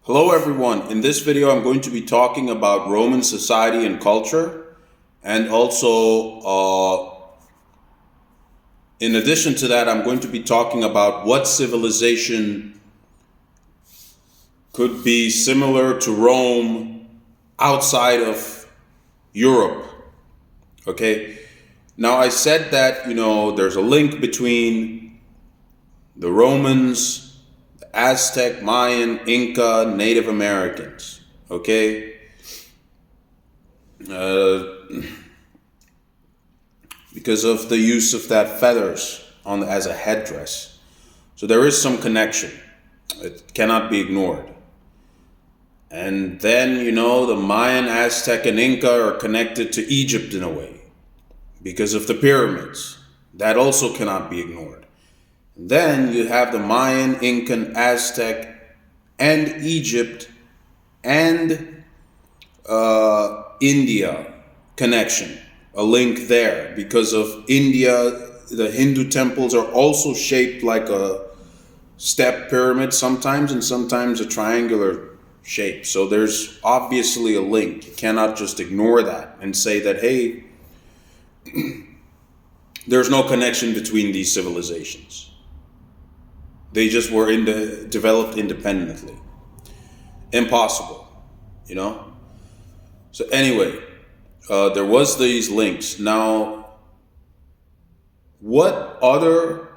Hello everyone. In this video I'm going to be talking about Roman society and culture, and also in addition to that I'm going to be talking about what civilization could be similar to Rome outside of Europe. Okay? Now I said that, there's a link between the Romans, the Aztec, Mayan, Inca, Native Americans. Okay? Because of the use of that feathers as a headdress. So there is some connection. It cannot be ignored. And then, the Mayan, Aztec, and Inca are connected to Egypt in a way because of the pyramids. That also cannot be ignored. And then you have the Mayan, Incan, Aztec, and Egypt and India connection, a link there because of India. The Hindu temples are also shaped like a step pyramid sometimes, and sometimes a triangular shape. So there's obviously a link. You cannot just ignore that and say that, hey, there's no connection between these civilizations. They just were developed independently. Impossible, So anyway, there was these links. Now, what other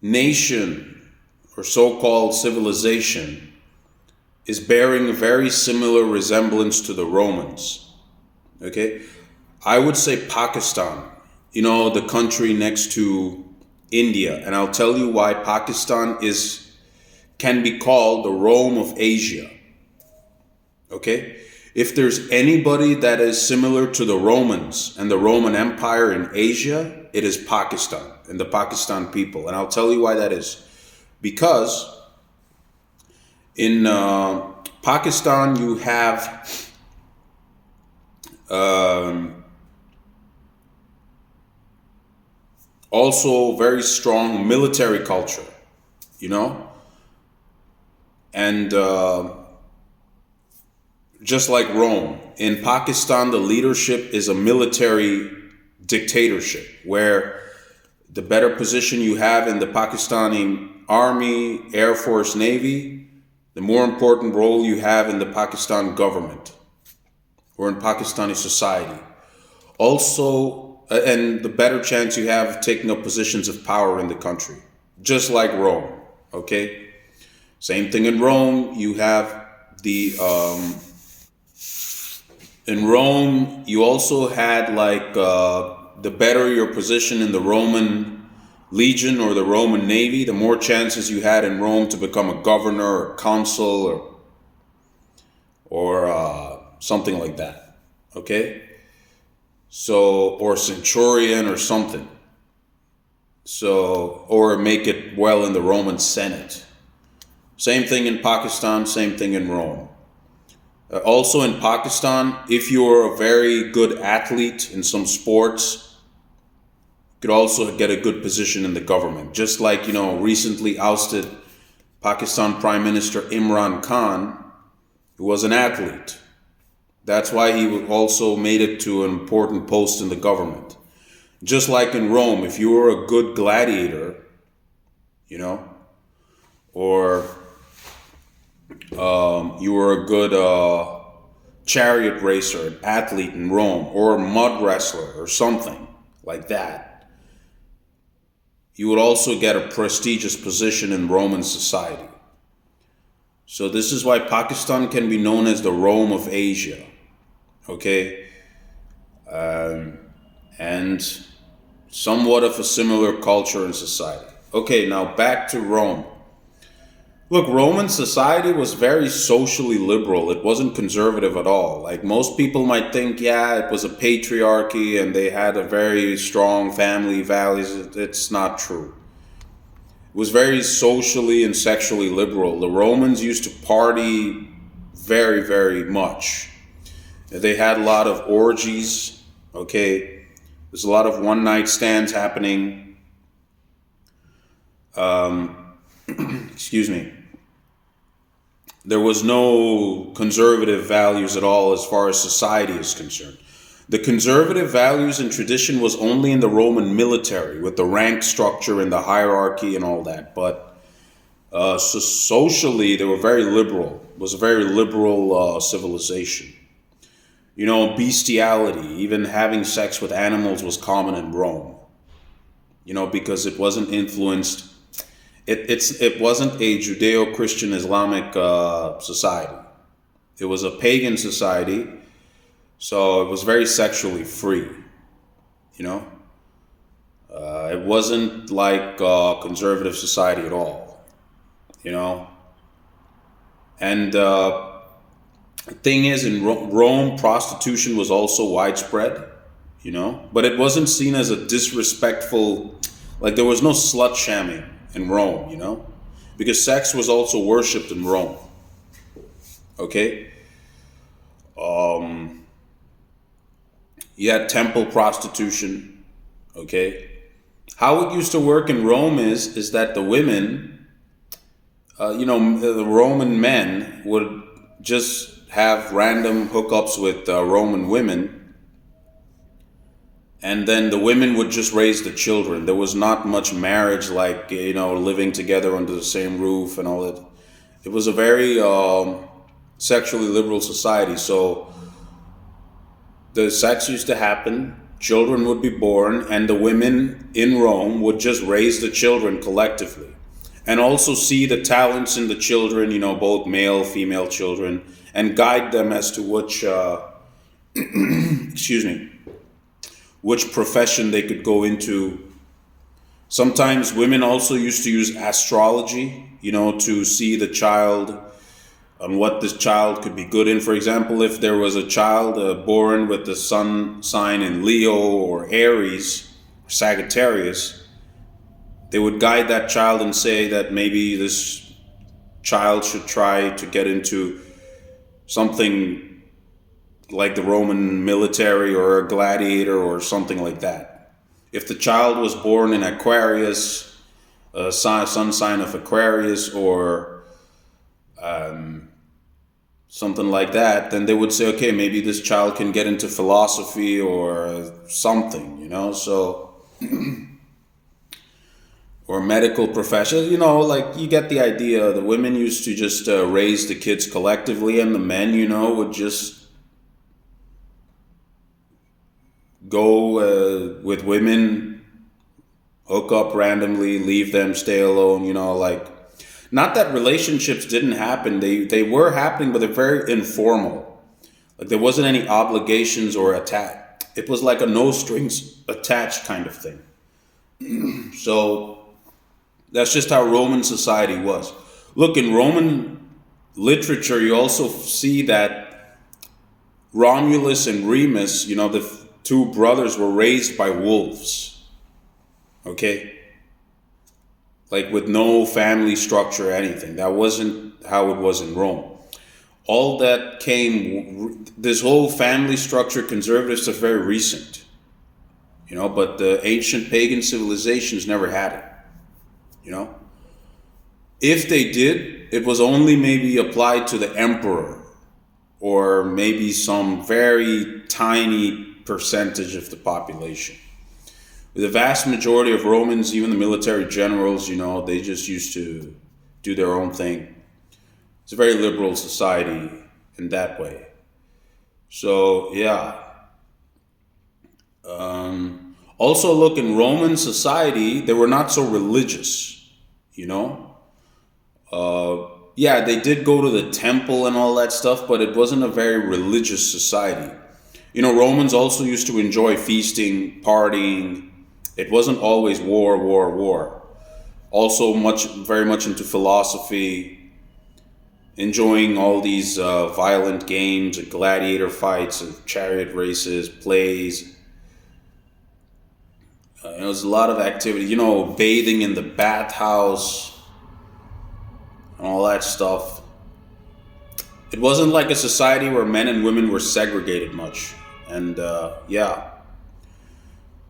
nation or so-called civilization is bearing a very similar resemblance to the Romans? Okay, I would say Pakistan, the country next to India. And I'll tell you why Pakistan can be called the Rome of Asia. Okay? If there's anybody that is similar to the Romans and the Roman Empire in Asia, it is Pakistan and the Pakistan people. And I'll tell you why that is. Because in Pakistan, you have also very strong military culture, and just like Rome, in Pakistan, the leadership is a military dictatorship where the better position you have in the Pakistani army, air force, navy, the more important role you have in the Pakistan government or in Pakistani society. Also, and the better chance you have of taking up positions of power in the country, just like Rome. Okay, same thing in Rome. You have in Rome, you also had the better your position in the Roman legion or the Roman navy, the more chances you had in Rome to become a governor or consul or something like that. Okay? So, or centurion or something. So, or make it well in the Roman Senate. Same thing in Pakistan, same thing in Rome. Also in Pakistan, if you're a very good athlete in some sports, you could also get a good position in the government. Just like, recently ousted Pakistan Prime Minister Imran Khan, who was an athlete. That's why he also made it to an important post in the government. Just like in Rome, if you were a good gladiator, or you were a good chariot racer, an athlete in Rome, or a mud wrestler or something like that, you would also get a prestigious position in Roman society. So this is why Pakistan can be known as the Rome of Asia. Okay? And somewhat of a similar culture and society. Okay, now back to Rome. Look, Roman society was very socially liberal. It wasn't conservative at all. Like most people might think, yeah, it was a patriarchy and they had a very strong family values. It's not true. It was very socially and sexually liberal. The Romans used to party very, very much. They had a lot of orgies, okay? There's a lot of one-night stands happening. Excuse me. there was no conservative values at all as far as society is concerned. The conservative values and tradition was only in the Roman military with the rank structure and the hierarchy and all that. But so socially, they were very liberal. It was a very liberal civilization. You know, bestiality, even having sex with animals was common in Rome. You know, because it wasn't influenced. It wasn't a Judeo-Christian Islamic society. It was a pagan society, so it was very sexually free. You know, it wasn't like conservative society at all. You know, and the thing is, in Rome, prostitution was also widespread. You know, but it wasn't seen as a disrespectful. Like there was no slut shaming in Rome. You know, because sex was also worshipped in Rome. Okay. Um, you had temple prostitution. Okay. How it used to work in Rome is that the women, the Roman men would just have random hookups with Roman women, and then the women would just raise the children. There was not much marriage, like living together under the same roof and all that. It was a very sexually liberal society. So the sex used to happen, children would be born, and the women in Rome would just raise the children collectively. And also see the talents in the children, both male, female children, and guide them as to which, excuse me, which profession they could go into. Sometimes women also used to use astrology, to see the child on what this child could be good in. For example, if there was a child born with the sun sign in Leo or Aries, or Sagittarius, they would guide that child and say that maybe this child should try to get into something like the Roman military or a gladiator or something like that. If the child was born in Aquarius, sun sign of Aquarius, or something like that, then they would say, okay, maybe this child can get into philosophy or something, so, or medical profession, like you get the idea. The women used to just raise the kids collectively, and the men, would just go with women, hook up randomly, leave them, stay alone, like, not that relationships didn't happen. They were happening, but they're very informal. Like there wasn't any obligations or attack. It was like a no strings attached kind of thing. So that's just how Roman society was. Look, in Roman literature, you also see that Romulus and Remus, the two brothers, were raised by wolves. Okay? Like with no family structure or anything. That wasn't how it was in Rome. All that this whole family structure, conservative stuff, very recent. But the ancient pagan civilizations never had it. If they did, it was only maybe applied to the emperor or maybe some very tiny percentage of the population. The vast majority of Romans, even the military generals, they just used to do their own thing. It's a very liberal society in that way. So, yeah. Also, look, in Roman society, they were not so religious, Yeah, they did go to the temple and all that stuff, but it wasn't a very religious society. Romans also used to enjoy feasting, partying. It wasn't always war. Also very much into philosophy, enjoying all these violent games and gladiator fights and chariot races, plays. There was a lot of activity, bathing in the bathhouse and all that stuff. It wasn't like a society where men and women were segregated much. And yeah.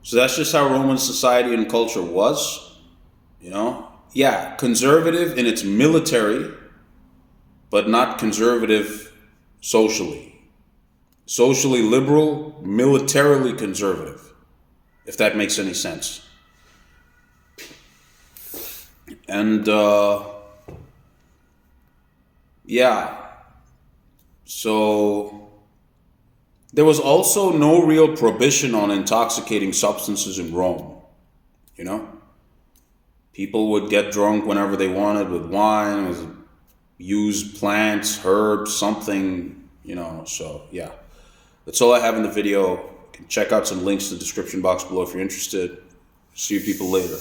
So that's just how Roman society and culture was, Yeah, conservative in its military, but not conservative socially. Socially liberal, militarily conservative, if that makes any sense. And yeah, so there was also no real prohibition on intoxicating substances in Rome, you know? People would get drunk whenever they wanted with wine, use plants, herbs, something, so yeah. That's all I have in the video. You can check out some links in the description box below if you're interested. See you people later.